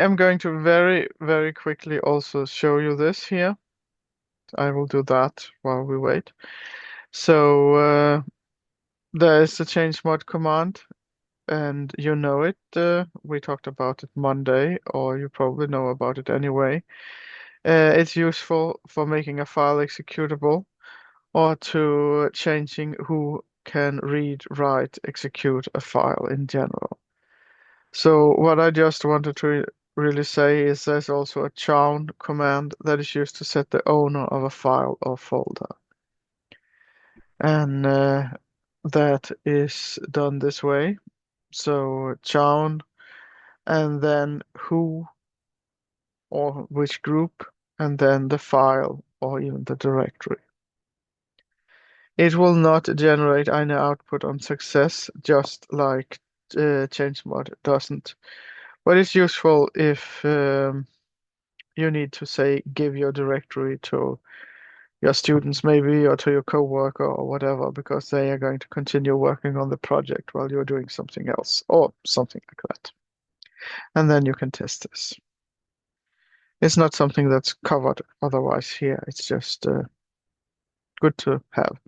am going to very, very quickly also show you this here. I will do that while we wait. So there is a chmod command, and you know it. We talked about it Monday, or you probably know about it anyway. It's useful for making a file executable or to changing who can read, write, execute a file in general. So what I just wanted to really say is there's also a chown command that is used to set the owner of a file or folder. And that is done this way. So chown and then who or which group and then the file or even the directory. It will not generate any output on success, just like chmod doesn't. But it's useful if you need to say give your directory to your students maybe or to your coworker or whatever because they are going to continue working on the project while you're doing something else or something like that. And then you can test this. It's not something that's covered otherwise here. It's just good to have.